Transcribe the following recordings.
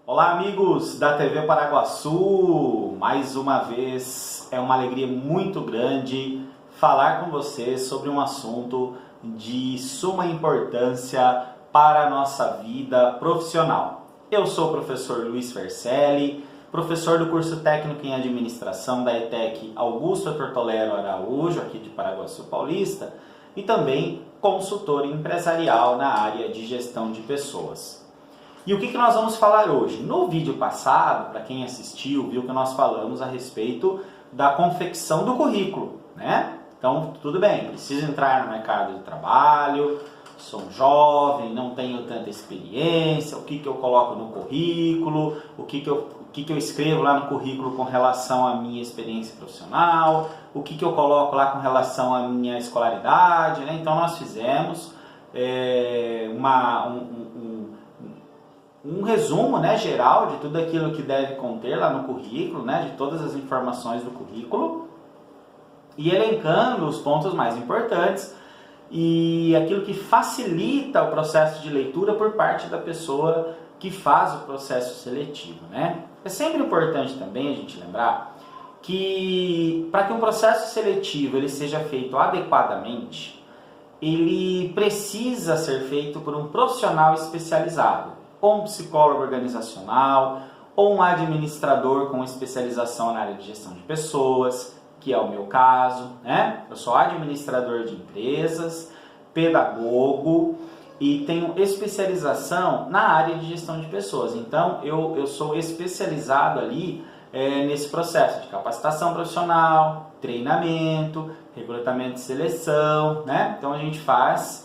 Olá amigos da TV Paraguaçu, mais uma vez é uma alegria muito grande falar com vocês sobre um assunto de suma importância para a nossa vida profissional. Eu sou o professor Luiz Vercelli, professor do curso técnico em administração da ETEC Augusto Tortolero Araújo, aqui de Paraguaçu Paulista, e também consultor empresarial na área de gestão de pessoas. E o que nós vamos falar hoje? No vídeo passado, para quem assistiu, viu que nós falamos a respeito da confecção do currículo, né? Então, tudo bem, preciso entrar no mercado de trabalho, sou um jovem, não tenho tanta experiência, o que eu coloco no currículo, o que eu escrevo lá no currículo com relação à minha experiência profissional, o que eu coloco lá com relação à minha escolaridade, né? Então, nós fizemos um resumo, né, geral de tudo aquilo que deve conter lá no currículo, né, de todas as informações do currículo, e elencando os pontos mais importantes e aquilo que facilita o processo de leitura por parte da pessoa que faz o processo seletivo, né? É sempre importante também a gente lembrar que para que um processo seletivo ele seja feito adequadamente, ele precisa ser feito por um profissional especializado, ou um psicólogo organizacional, ou um administrador com especialização na área de gestão de pessoas, que é o meu caso, né? Eu sou administrador de empresas, pedagogo e tenho especialização na área de gestão de pessoas. Então, eu sou especializado ali nesse processo de capacitação profissional, treinamento, recrutamento e seleção, né? Então, a gente faz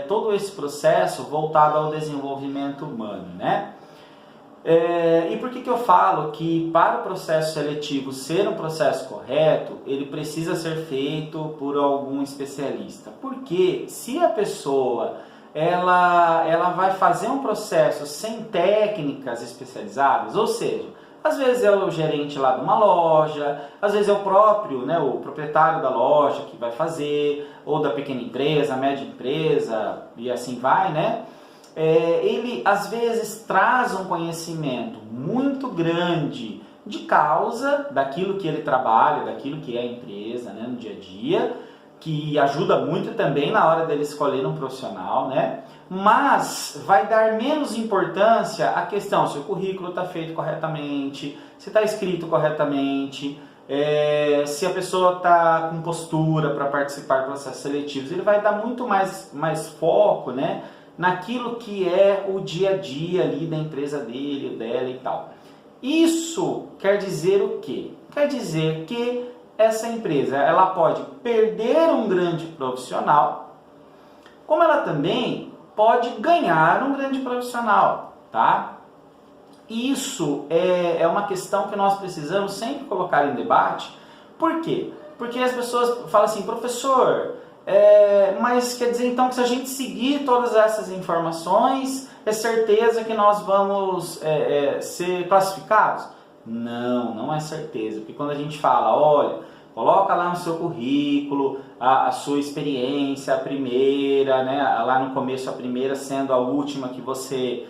todo esse processo voltado ao desenvolvimento humano, né? E por que eu falo que para o processo seletivo ser um processo correto, ele precisa ser feito por algum especialista? Porque se a pessoa ela vai fazer um processo sem técnicas especializadas, ou seja, às vezes é o gerente lá de uma loja, às vezes é o próprio, né, o proprietário da loja que vai fazer, ou da pequena empresa, média empresa, e assim vai, né? Ele às vezes traz um conhecimento muito grande de causa daquilo que ele trabalha, daquilo que é a empresa, né, no dia a dia, que ajuda muito também na hora dele escolher um profissional, né? Mas vai dar menos importância à questão se o currículo está feito corretamente, se está escrito corretamente, se a pessoa está com postura para participar de processos seletivos. Ele vai dar muito mais foco, né, naquilo que é o dia a dia ali da empresa dele, dela e tal. Isso quer dizer o quê? Quer dizer que essa empresa ela pode perder um grande profissional, como ela também pode ganhar um grande profissional, tá? Isso é uma questão que nós precisamos sempre colocar em debate. Por quê? Porque as pessoas falam assim, professor, mas quer dizer então que se a gente seguir todas essas informações, é certeza que nós vamos ser classificados? Não é certeza, porque quando a gente fala, olha, coloca lá no seu currículo a sua experiência, a primeira, né, lá no começo a primeira sendo a última que você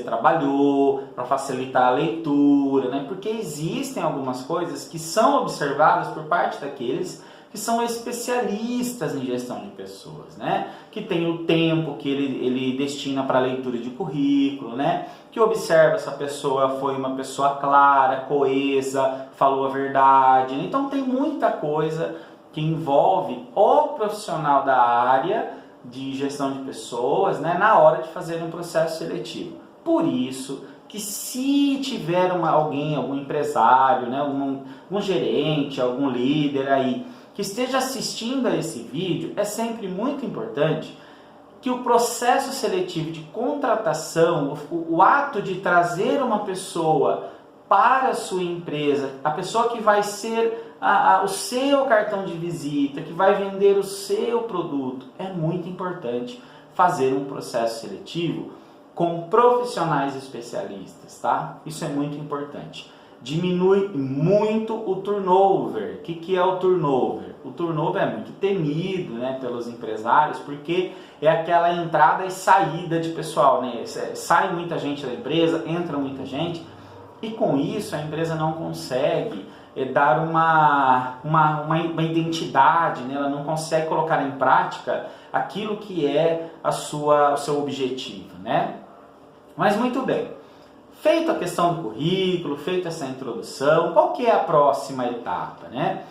trabalhou, para facilitar a leitura, né, porque existem algumas coisas que são observadas por parte daqueles que são especialistas em gestão de pessoas, né? Que tem o tempo que ele destina para a leitura de currículo, né? Que observa se a pessoa foi uma pessoa clara, coesa, falou a verdade. Então tem muita coisa que envolve o profissional da área de gestão de pessoas, né? Na hora de fazer um processo seletivo. Por isso que se tiver algum empresário, né? um gerente, algum líder aí, que esteja assistindo a esse vídeo, é sempre muito importante que o processo seletivo de contratação, o ato de trazer uma pessoa para a sua empresa, a pessoa que vai ser o seu cartão de visita, que vai vender o seu produto, é muito importante fazer um processo seletivo com profissionais especialistas, tá? Isso é muito importante. diminui muito o turnover. O que é o turnover? O turnover é muito temido, né, pelos empresários, porque é aquela entrada e saída de pessoal, né? Sai muita gente da empresa, entra muita gente, e com isso a empresa não consegue dar uma identidade, né? Ela não consegue colocar em prática aquilo que é o seu objetivo, né? Mas muito bem, feita a questão do currículo, feita essa introdução, qual que é a próxima etapa, né?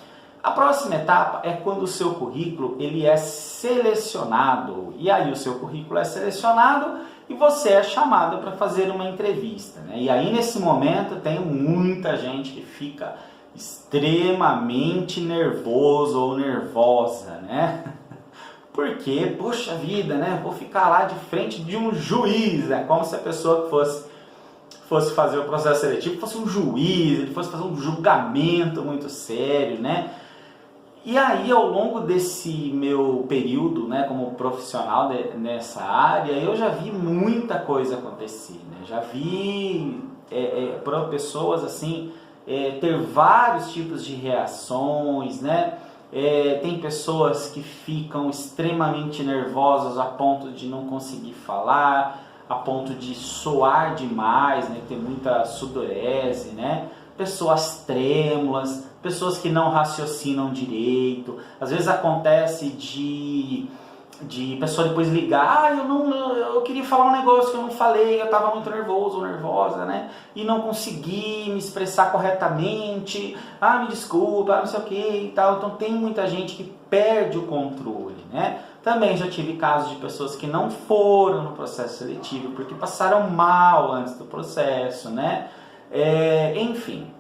A próxima etapa é quando o seu currículo ele é selecionado, e aí o seu currículo é selecionado e você é chamado para fazer uma entrevista, né? E aí nesse momento tem muita gente que fica extremamente nervoso ou nervosa, né? Porque, poxa vida, né? Vou ficar lá de frente de um juiz, né? Como se a pessoa que fosse fazer o processo seletivo fosse um juiz, ele fosse fazer um julgamento muito sério, né? E aí, ao longo desse meu período, né, como profissional nessa área, eu já vi muita coisa acontecer, né? Já vi pessoas assim ter vários tipos de reações, né? Tem pessoas que ficam extremamente nervosas a ponto de não conseguir falar, a ponto de suar demais, né? Ter muita sudorese, né? Pessoas trêmulas, pessoas que não raciocinam direito. Às vezes acontece de pessoa depois ligar, eu queria falar um negócio que eu não falei, eu estava muito nervoso ou nervosa, né? E não consegui me expressar corretamente, me desculpa, não sei o que e tal. Então tem muita gente que perde o controle, né? Também já tive casos de pessoas que não foram no processo seletivo porque passaram mal antes do processo, né? Enfim,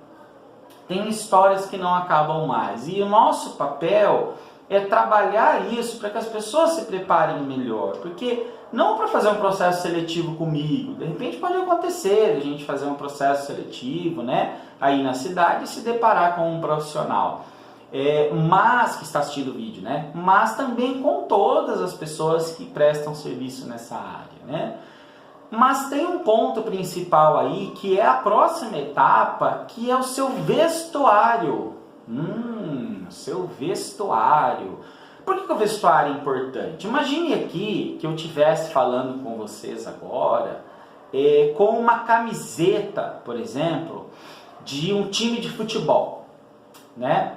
tem histórias que não acabam mais. E o nosso papel é trabalhar isso para que as pessoas se preparem melhor. Porque não para fazer um processo seletivo comigo. De repente pode acontecer a gente fazer um processo seletivo, né, aí na cidade e se deparar com um profissional. Mas que está assistindo o vídeo, né? Mas também com todas as pessoas que prestam serviço nessa área, né? Mas tem um ponto principal aí, que é a próxima etapa, que é o seu vestuário. Seu vestuário. Por que o vestuário é importante? Imagine aqui que eu estivesse falando com vocês agora com uma camiseta, por exemplo, de um time de futebol, né?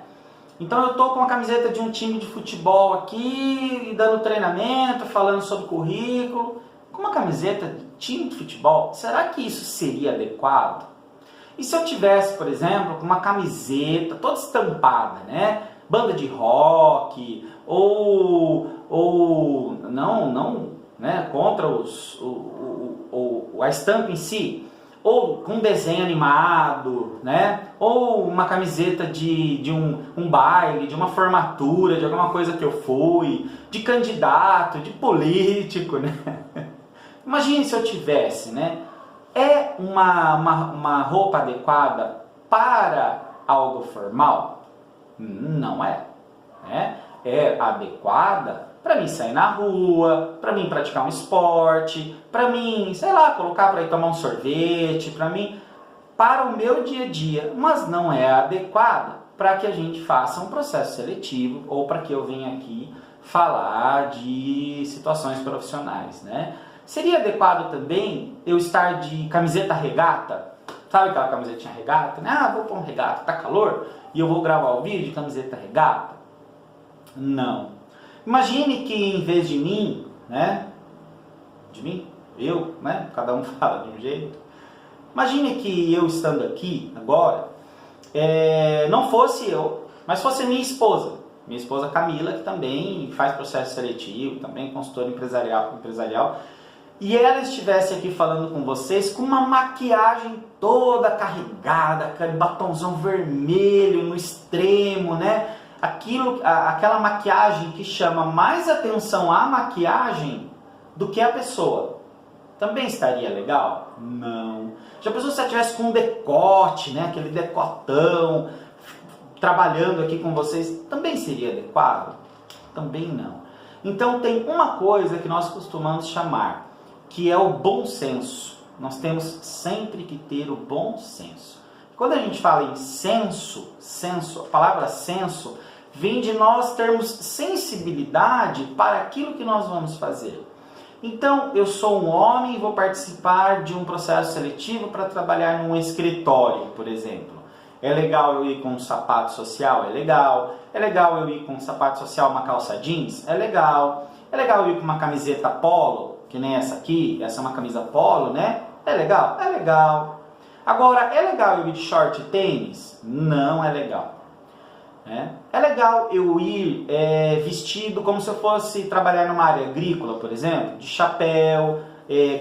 Então eu estou com a camiseta de um time de futebol aqui, dando treinamento, falando sobre currículo, com uma camiseta de time de futebol. Será que isso seria adequado? E se eu tivesse, por exemplo, com uma camiseta toda estampada, né? Banda de rock, ou não, né? Contra a estampa em si, ou com um desenho animado, né? Ou uma camiseta de um baile, de uma formatura, de alguma coisa que eu fui, de candidato, de político, né? Imagine se eu tivesse, né? É uma roupa adequada para algo formal? Não é, né? É adequada para mim sair na rua, para mim praticar um esporte, para mim, sei lá, colocar para ir tomar um sorvete, para o meu dia a dia, mas não é adequada para que a gente faça um processo seletivo ou para que eu venha aqui falar de situações profissionais, né? Seria adequado também eu estar de camiseta regata? Sabe aquela camisetinha regata? Né? Vou pôr um regata, tá calor, e eu vou gravar o vídeo de camiseta regata? Não. Imagine que em vez de mim, né? De mim? Eu, né? Cada um fala de um jeito. Imagine que eu estando aqui agora, não fosse eu, mas fosse minha esposa. Minha esposa Camila, que também faz processo seletivo, também é consultora empresarial. E ela estivesse aqui falando com vocês com uma maquiagem toda carregada, aquele batonzão vermelho no extremo, né? Aquela maquiagem que chama mais atenção à maquiagem do que a pessoa. Também estaria legal? Não. Já pensou se ela estivesse com um decote, né? Aquele decotão, trabalhando aqui com vocês? Também seria adequado? Também não. Então tem uma coisa que nós costumamos chamar, que é o bom senso. Nós temos sempre que ter o bom senso. Quando a gente fala em senso, a palavra senso vem de nós termos sensibilidade para aquilo que nós vamos fazer. Então, eu sou um homem e vou participar de um processo seletivo para trabalhar num escritório, por exemplo. É legal eu ir com um sapato social? É legal. É legal eu ir com um sapato social, uma calça jeans? É legal. É legal eu ir com uma camiseta polo, que nem essa aqui, essa é uma camisa polo, né? É legal? É legal. Agora, é legal eu ir de short e tênis? Não é legal. É legal eu ir vestido como se eu fosse trabalhar numa área agrícola, por exemplo, de chapéu,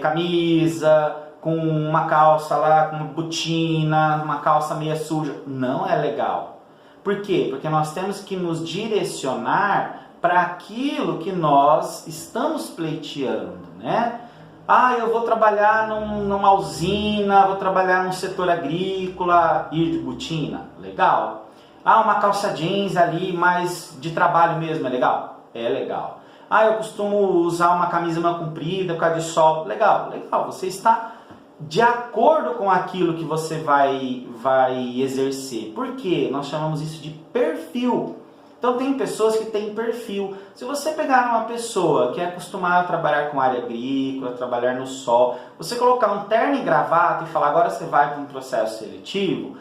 camisa, com uma calça lá, com uma botina, uma calça meia suja. Não é legal. Por quê? Porque nós temos que nos direcionar para aquilo que nós estamos pleiteando, né? Ah, eu vou trabalhar numa usina, vou trabalhar num setor agrícola, ir de botina. Legal. Ah, uma calça jeans ali, mas de trabalho mesmo, é legal? É legal. Ah, eu costumo usar uma camisa mais comprida por causa de sol. Legal, legal. Você está de acordo com aquilo que você vai exercer. Por quê? Nós chamamos isso de perfil. Então tem pessoas que têm perfil. Se você pegar uma pessoa que é acostumada a trabalhar com área agrícola, trabalhar no sol, você colocar um terno e gravata e falar agora você vai para um processo seletivo,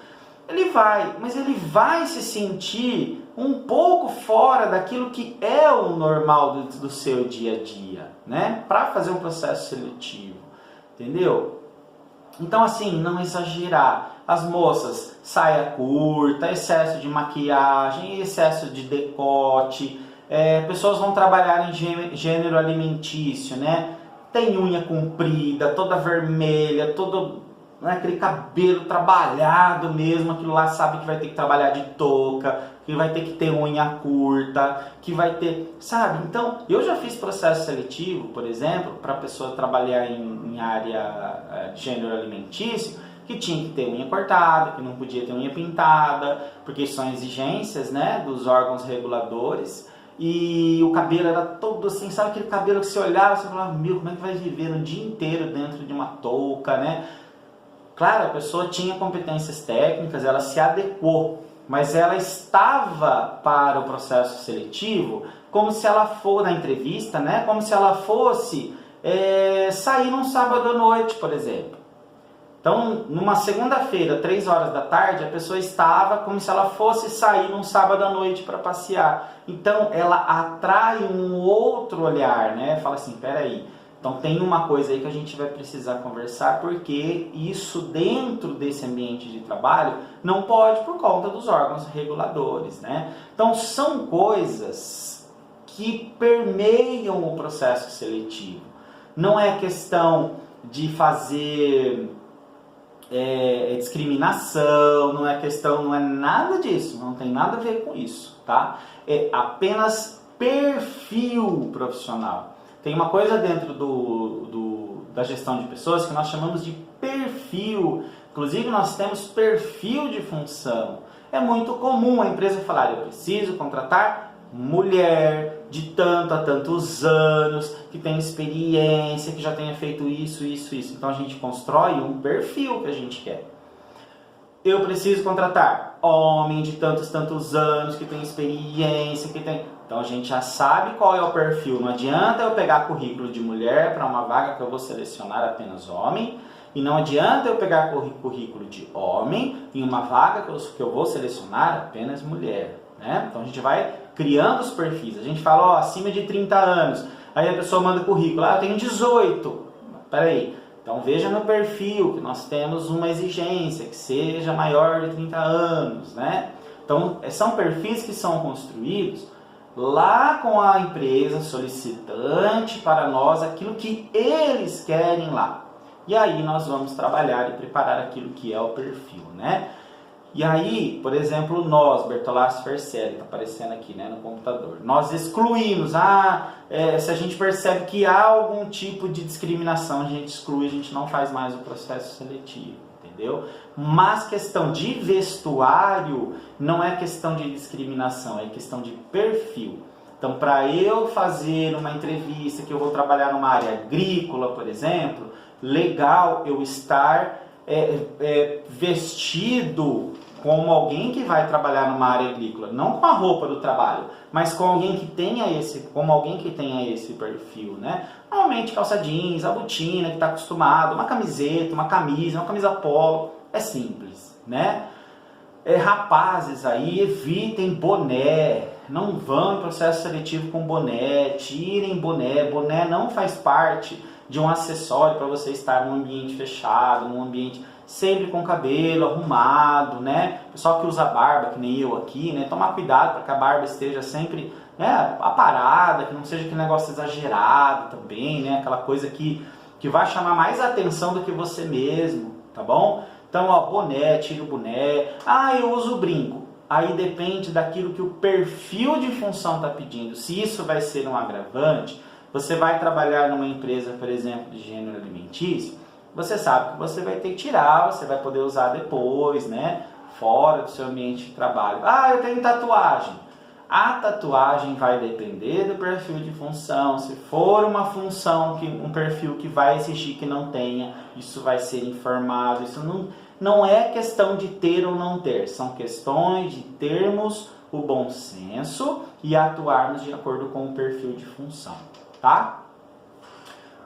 ele vai, mas ele vai se sentir um pouco fora daquilo que é o normal do seu dia a dia, né? Para fazer um processo seletivo, entendeu? Então assim, não exagerar. As moças, saia curta, excesso de maquiagem, excesso de decote, pessoas vão trabalhar em gênero alimentício, né? Tem unha comprida, toda vermelha, todo... aquele cabelo trabalhado mesmo, aquilo lá sabe que vai ter que trabalhar de touca, que vai ter que ter unha curta, que vai ter, sabe? Então, eu já fiz processo seletivo, por exemplo, para a pessoa trabalhar em área de gênero alimentício, que tinha que ter unha cortada, que não podia ter unha pintada, porque são exigências, né, dos órgãos reguladores. E o cabelo era todo assim, sabe aquele cabelo que você olhava e você falava, meu, como é que vai viver no dia inteiro dentro de uma touca, né? Claro, a pessoa tinha competências técnicas, ela se adequou, mas ela estava para o processo seletivo como se ela for na entrevista, né? Como se ela fosse sair num sábado à noite, por exemplo. Então, numa segunda-feira, 3 horas da tarde, a pessoa estava como se ela fosse sair num sábado à noite para passear. Então, ela atrai um outro olhar, né? Fala assim, peraí. Então tem uma coisa aí que a gente vai precisar conversar, porque isso dentro desse ambiente de trabalho não pode por conta dos órgãos reguladores, né? Então são coisas que permeiam o processo seletivo. Não é questão de fazer discriminação, não é nada disso, não tem nada a ver com isso, tá? É apenas perfil profissional. Tem uma coisa dentro da gestão de pessoas que nós chamamos de perfil. Inclusive, nós temos perfil de função. É muito comum a empresa falar, eu preciso contratar mulher de tanto a tantos anos, que tem experiência, que já tenha feito isso. Então, a gente constrói um perfil que a gente quer. Eu preciso contratar homem de tantos anos, que tem experiência, que tem... Então a gente já sabe qual é o perfil. Não adianta eu pegar currículo de mulher para uma vaga que eu vou selecionar apenas homem. E não adianta eu pegar currículo de homem em uma vaga que eu vou selecionar apenas mulher, né? Então a gente vai criando os perfis. A gente fala, acima de 30 anos. Aí a pessoa manda currículo, eu tenho 18. Peraí. Então veja no perfil que nós temos uma exigência que seja maior de 30 anos, né? Então são perfis que são construídos lá com a empresa solicitante para nós aquilo que eles querem lá. E aí nós vamos trabalhar e preparar aquilo que é o perfil, né? E aí, por exemplo, nós, Bertolassi Fercelli, está aparecendo aqui, né, no computador, nós excluímos, se a gente percebe que há algum tipo de discriminação, a gente exclui, a gente não faz mais o processo seletivo, entendeu? Mas questão de vestuário não é questão de discriminação, é questão de perfil. Então, para eu fazer uma entrevista que eu vou trabalhar numa área agrícola, por exemplo, legal eu estar vestido como alguém que vai trabalhar numa área agrícola, não com a roupa do trabalho, mas com alguém que tenha como alguém que tenha esse perfil, né? Normalmente calça jeans, a botina que está acostumado, uma camiseta, uma camisa polo, é simples, né? Rapazes aí, evitem boné, não vão em processo seletivo com boné, tirem boné, boné não faz parte de um acessório para você estar num ambiente fechado, num ambiente sempre com cabelo arrumado, né? Pessoal que usa barba, que nem eu aqui, né? Tomar cuidado para que a barba esteja sempre, né, aparada, que não seja aquele negócio exagerado também, né? Aquela coisa que vai chamar mais atenção do que você mesmo, tá bom? Então, ó, boné, tira o boné. Eu uso brinco. Aí depende daquilo que o perfil de função está pedindo. Se isso vai ser um agravante, você vai trabalhar numa empresa, por exemplo, de gênero alimentício, você sabe que você vai ter que tirar, você vai poder usar depois, né? Fora do seu ambiente de trabalho. Eu tenho tatuagem. A tatuagem vai depender do perfil de função. Se for uma função, um perfil que vai exigir que não tenha, isso vai ser informado. Isso não é questão de ter ou não ter, são questões de termos o bom senso e atuarmos de acordo com o perfil de função, tá?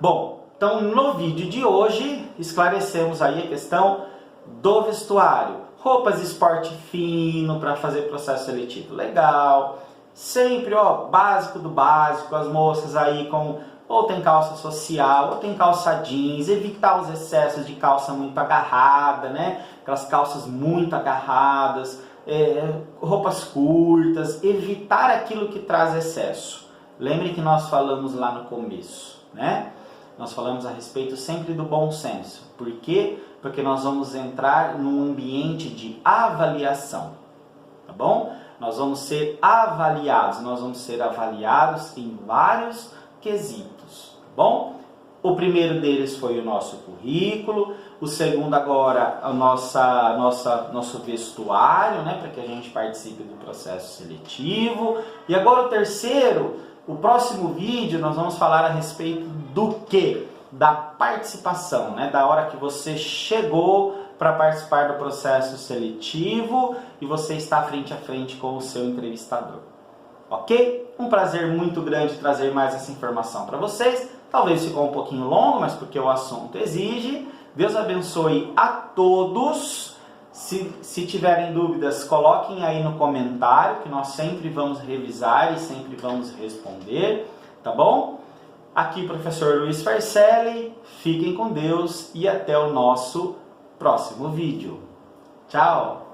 Bom, então no vídeo de hoje esclarecemos aí a questão do vestuário. Roupas esporte fino para fazer processo seletivo legal. Sempre, básico do básico, as moças aí ou tem calça social, ou tem calça jeans, evitar os excessos de calça muito agarrada, né? Aquelas calças muito agarradas, roupas curtas, evitar aquilo que traz excesso. Lembre que nós falamos lá no começo, né? Nós falamos a respeito sempre do bom senso. Por quê? Porque nós vamos entrar num ambiente de avaliação, tá bom? Nós vamos ser avaliados em vários quesitos, tá bom? O primeiro deles foi o nosso currículo, o segundo agora o nosso vestuário, né, para que a gente participe do processo seletivo. E agora o terceiro, o próximo vídeo nós vamos falar a respeito do quê? Da participação, né? Da hora que você chegou para participar do processo seletivo e você está frente a frente com o seu entrevistador. Ok? Um prazer muito grande trazer mais essa informação para vocês. Talvez ficou um pouquinho longo, mas porque o assunto exige. Deus abençoe a todos. Se tiverem dúvidas, coloquem aí no comentário, que nós sempre vamos revisar e sempre vamos responder, tá bom? Aqui, professor Luiz Farcelli, fiquem com Deus e até o nosso próximo vídeo. Tchau!